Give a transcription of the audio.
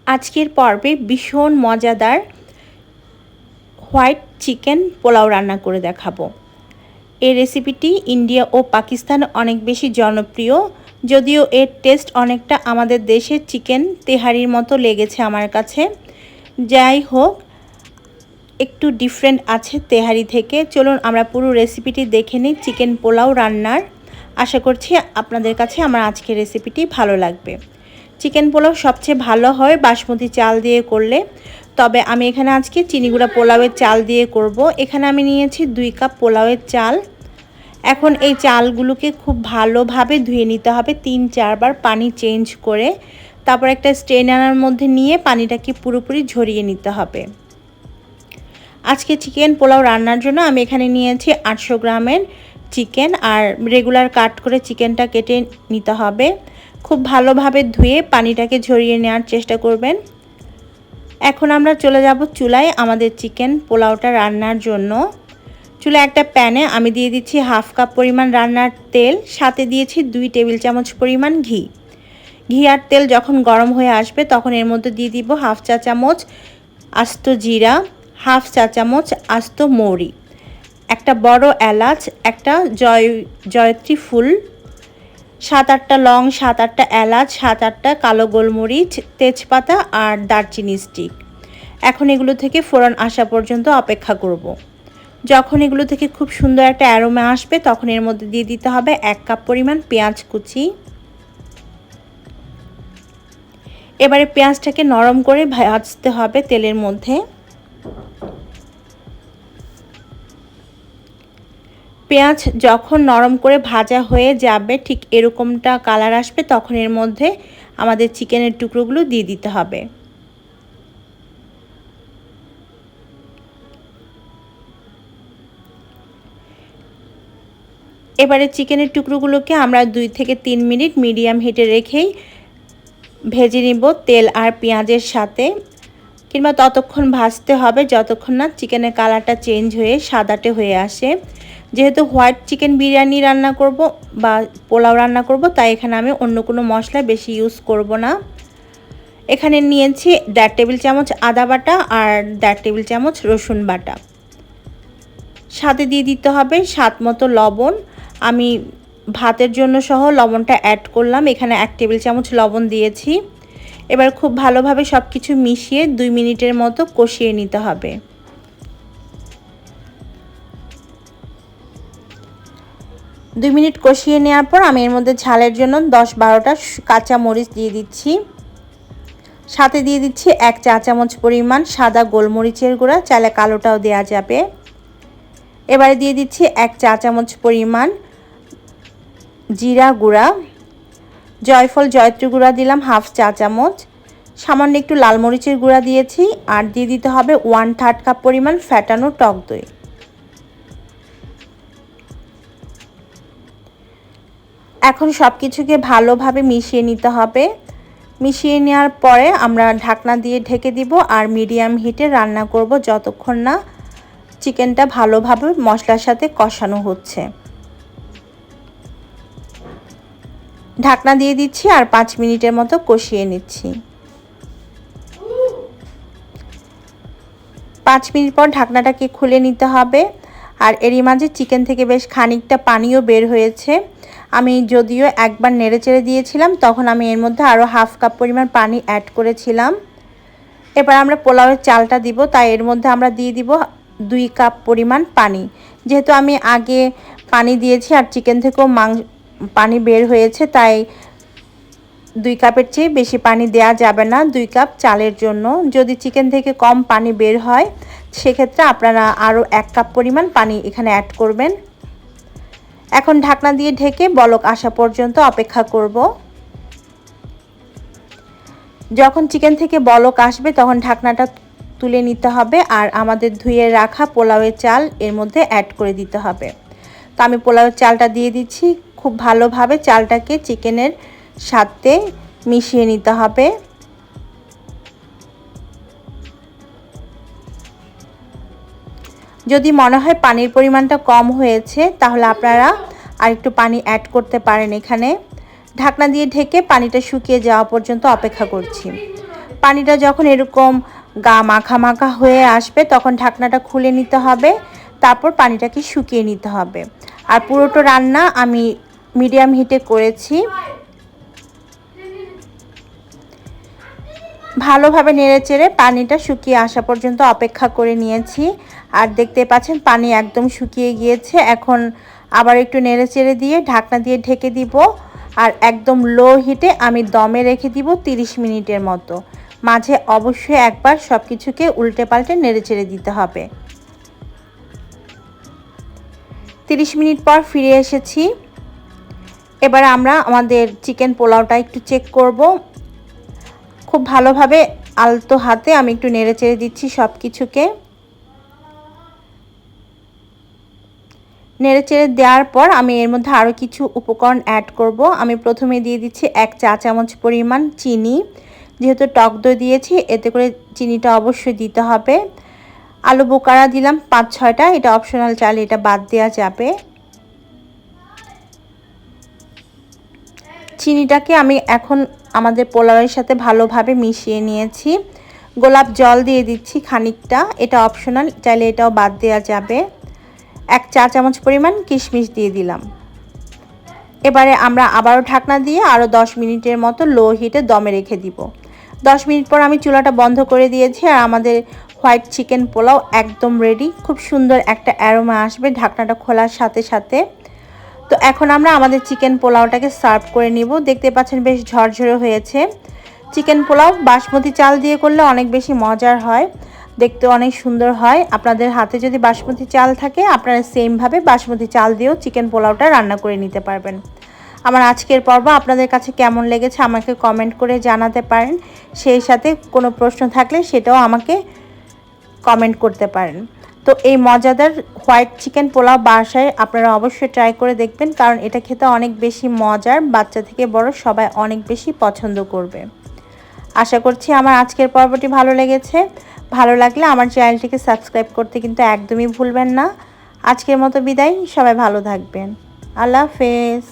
আজকের পর্বে ভীষণ মজাদার হোয়াইট চিকেন পোলাও রান্না করে দেখাবো। এই রেসিপিটি ইন্ডিয়া ও পাকিস্তানে অনেক বেশি জনপ্রিয়, যদিও এর টেস্ট অনেকটা আমাদের দেশের চিকেন তেহারির মতো লেগেছে আমার কাছে। যাই হোক, একটু ডিফারেন্ট আছে তেহারি থেকে। চলুন আমরা পুরো রেসিপিটি দেখে নিই চিকেন পোলাও রান্নার। আশা করছি আপনাদের কাছে আমার আজকের রেসিপিটি ভালো লাগবে। চিকেন পোলাও সবচেয়ে ভালো হয় বাসমতি চাল দিয়ে করলে, তবে আমি এখানে আজকে চিনিগুড়া পোলাওয়ের চাল দিয়ে করব। এখানে আমি নিয়েছি 2 কাপ পোলাওয়ের চাল। এখন এই চালগুলোকে খুব ভালোভাবে ধুয়ে নিতে হবে 3-4 বার পানি চেঞ্জ করে। তারপর একটা স্ট্রেনারের মধ্যে নিয়ে পানিটাকে পুরোপুরি ঝরিয়ে নিতে হবে। আজকে চিকেন পোলাও রান্নার জন্য আমি এখানে নিয়েছি 800 গ্রামের চিকেন, আর রেগুলার কাট করে চিকেনটা কেটে নিতে হবে। খুব ভালোভাবে ধুয়ে পানিটাকে ঝরিয়ে নেওয়ার চেষ্টা করবেন। এখন আমরা চলে যাব চুলায় আমাদের চিকেন পোলাওটা রান্নার জন্য। চুলায় একটা প্যানে আমি দিয়ে দিচ্ছি 1/2 কাপ পরিমাণ রান্নার তেল, সাথে দিয়েছি 2 টেবিল চামচ পরিমাণ ঘি। ঘি আর তেল যখন গরম হয়ে আসবে তখন এর মধ্যে দিয়ে দিব 1/2 চা চামচ আস্ত জিরা, 1/2 চা চামচ আস্ত মৌরি, একটা বড় এলাচ, একটা জয়ত্রী ফুল, 7-8টা লং, 7-8টা এলাচ, 7-8টা কালো গোলমরিচ, তেজপাতা আর দারচিনি স্টিক। এখন এগুলো থেকে ফোড়ন আসা পর্যন্ত অপেক্ষা করব। যখন এগুলো থেকে খুব সুন্দর একটা অ্যারোমা আসবে তখন এর মধ্যে দিয়ে দিতে হবে 1 কাপ পরিমাণ পেঁয়াজ কুচি। এবারে পেঁয়াজটাকে নরম করে ভাজতে হবে তেলের মধ্যে। পেঁয়াজ যখন নরম করে ভাজা হয়ে যাবে, ঠিক এরকমটা কালার আসবে, তখন এর মধ্যে আমাদের চিকেনের টুকরোগুলো দিয়ে দিতে হবে। এবারে চিকেনের টুকরোগুলোকে আমরা 2 থেকে 3 মিনিট মিডিয়াম হিটে রেখেই ভেজে নিব তেল আর পেঁয়াজের সাথে, কিংবা ততক্ষণ ভাজতে হবে যতক্ষণ না চিকেনের কালারটা চেঞ্জ হয়ে সাদাটে হয়ে আসে। যেহেতু হোয়াইট চিকেন বিরিয়ানি রান্না করব বা পোলাও রান্না করব, তাই এখানে আমি অন্য কোনো মশলা বেশি ইউজ করব না। এখানে নিয়েছি 1.5 টেবিল চামচ আদা বাটা আর 1.5 টেবিল চামচ রসুন বাটা। সাথে দিয়ে দিতে হবে স্বাদ মতো লবণ। আমি ভাতের জন্য সহ লবণটা অ্যাড করলাম, এখানে 1 টেবিল চামচ লবণ দিয়েছি। এবার খুব ভালোভাবে সব কিছু মিশিয়ে 2 মিনিটের মতো কষিয়ে নিতে হবে। 2 মিনিট কষিয়ে নেওয়ার পর আমি এর মধ্যে ঝালের জন্য 10-12টা কাঁচা মরিচ দিয়ে দিচ্ছি। সাথে দিয়ে দিচ্ছি 1 চা চামচ পরিমাণ সাদা গোলমরিচের গুঁড়া, চাইলে কালোটাও দেওয়া যাবে। এবারে দিয়ে দিচ্ছি 1 চা চামচ পরিমাণ জিরা গুঁড়া, জয়ফল জয়ত্রী গুঁড়া দিলাম 1/2 চা চামচ, সামান্য একটু লাল মরিচের গুঁড়া দিয়েছি, আর দিয়ে দিতে হবে 1/3 কাপ পরিমাণ ফ্যাটানো টক দই। এখন সব কিছুকে ভালোভাবে মিশিয়ে নিতে হবে। মিশিয়ে নেওয়ার পরে আমরা ঢাকনা দিয়ে ঢেকে দিব আর মিডিয়াম হিটে রান্না করব যতক্ষণ না চিকেনটা ভালোভাবে মশলার সাথে কষানো হচ্ছে। ঢাকনা দিয়ে দিচ্ছি আর 5 মিনিটের মতো কষিয়ে নিচ্ছি। 5 মিনিট পর ঢাকনাটাকে খুলে নিতে হবে, আর এরই মাঝে চিকেন থেকে বেশ খানিকটা পানিও বের হয়েছে। আমি যদিও একবার নেড়েচেড়ে দিয়েছিলাম, তখন আমি এর মধ্যে আরও 1/2 কাপ পরিমাণ পানি অ্যাড করেছিলাম। এবার আমরা পোলাওয়ের চালটা দিব, তাই এর মধ্যে আমরা দিয়ে দিব 2 কাপ পরিমাণ পানি। যেহেতু আমি আগে পানি দিয়েছি আর চিকেন থেকেও পানি বের হয়েছে, তাই 2 কাপের চেয়ে বেশি পানি দেওয়া যাবে না 2 কাপ চালের জন্য। যদি চিকেন থেকে কম পানি বের হয় সেক্ষেত্রে আপনারা আরও 1 কাপ পরিমাণ পানি এখানে অ্যাড করবেন। এখন ঢাকনা দিয়ে ঢেকে বলক আসা পর্যন্ত অপেক্ষা করব। যখন চিকেন থেকে বলক আসবে তখন ঢাকনাটা তুলে নিতে হবে, আর আমাদের ধুয়ে রাখা পোলাওয়ের চাল এর মধ্যে অ্যাড করে দিতে হবে। তো আমি পোলাওয়ের চালটা দিয়ে দিচ্ছি। খুব ভালোভাবে চালটাকে চিকেনের সাথে মিশিয়ে নিতে হবে। যদি মনে হয় পানির পরিমাণটা কম হয়েছে তাহলে আপনারা আরেকটু পানি অ্যাড করতে পারেন। এখানে ঢাকনা দিয়ে ঢেকে পানিটা শুকিয়ে যাওয়া পর্যন্ত অপেক্ষা করছি। পানিটা যখন এরকম গা মাখা মাখা হয়ে আসবে তখন ঢাকনাটা খুলে নিতে হবে, তারপর পানিটাকে শুকিয়ে নিতে হবে। আর পুরোটা রান্না আমি মিডিয়াম হিটে করেছি। ভালোভাবে নেড়েচেড়ে পানিটা শুকিয়ে আসা পর্যন্ত অপেক্ষা করে নিয়েছি। আর দেখতে পাচ্ছেন পানি একদম শুকিয়ে গিয়েছে। এখন আবার একটু নেড়েচেড়ে দিয়ে ঢাকনা দিয়ে ঢেকে দিব। আর একদম লো হিটে আমি দমে রেখে দিব 30 মিনিটের মতো। মাঝে অবশ্যই একবার সব কিছুকে উল্টে পাল্টে নেড়েচেড়ে দিতে হবে। 30 মিনিট পর ফিরে এসেছি। এবার আমরা আমাদের চিকেন পোলাওটা একটু চেক করব। খুব ভালোভাবে আলতো হাতে আমি একটু নেড়েচেড়ে দিচ্ছি সব কিছুকে। নেড়েচেড়ে দেওয়ার পর আমি এর মধ্যে আরও কিছু উপকরণ অ্যাড করব। আমি প্রথমে দিয়ে দিচ্ছি 1 চা চামচ পরিমাণ চিনি। যেহেতু টক দই দিয়েছি এতে করে চিনিটা অবশ্যই দিতে হবে। আলু বোকারা দিলাম 5-6টা, এটা অপশনাল, চাইলে এটা বাদ দেওয়া যাবে। চিনিটাকে আমি এখন আমাদের পোলাওয়ের সাথে ভালোভাবে মিশিয়ে নিয়েছি। গোলাপ জল দিয়ে দিচ্ছি খানিকটা, এটা অপশনাল, চাইলে এটাও বাদ দেওয়া যাবে। 1 চা চামচ পরিমাণ কিশমিশ দিয়ে দিলাম। এবারে আমরা আবারও ঢাকনা দিয়ে আরও 10 মিনিটের মতো লো হিটে দমে রেখে দিব। 10 মিনিট পর আমি চুলাটা বন্ধ করে দিয়েছি আর আমাদের হোয়াইট চিকেন পোলাও একদম রেডি। খুব সুন্দর একটা অ্যারোমা আসবে ঢাকনাটা খোলার সাথে সাথে। তো এখন আমরা আমাদের চিকেন পোলাওটাকে সার্ভ করে নিব। দেখতে পাচ্ছেন বেশ ঝরঝরে হয়েছে। চিকেন পোলাও বাসমতি চাল দিয়ে করলে অনেক বেশি মজার হয়, দেখতে অনেক সুন্দর হয়। আপনাদের হাতে যদি বাসমতি চাল থাকে আপনারা সেমভাবে বাসমতি চাল দিয়েও চিকেন পোলাওটা রান্না করে নিতে পারবেন। আমার আজকের পর্ব আপনাদের কাছে কেমন লেগেছে আমাকে কমেন্ট করে জানাতে পারেন। সেই সাথে কোনো প্রশ্ন থাকলে সেটাও আমাকে কমেন্ট করতে পারেন। তো এই মজাদার হোয়াইট চিকেন পোলাও বাসায় আপনারা অবশ্যই ট্রাই করে দেখবেন, কারণ এটা খেতে অনেক বেশি মজার, বাচ্চা থেকে বড় সবাই অনেক বেশি পছন্দ করবে। আশা করছি আমার আজকের পর্বটি ভালো লেগেছে। ভালো লাগলে আমার চ্যানেলটিকে সাবস্ক্রাইব করতে কিন্তু একদমই ভুলবেন না। আজকের মতো বিদায়, সবাই ভালো থাকবেন। আল্লাহ হাফেজ।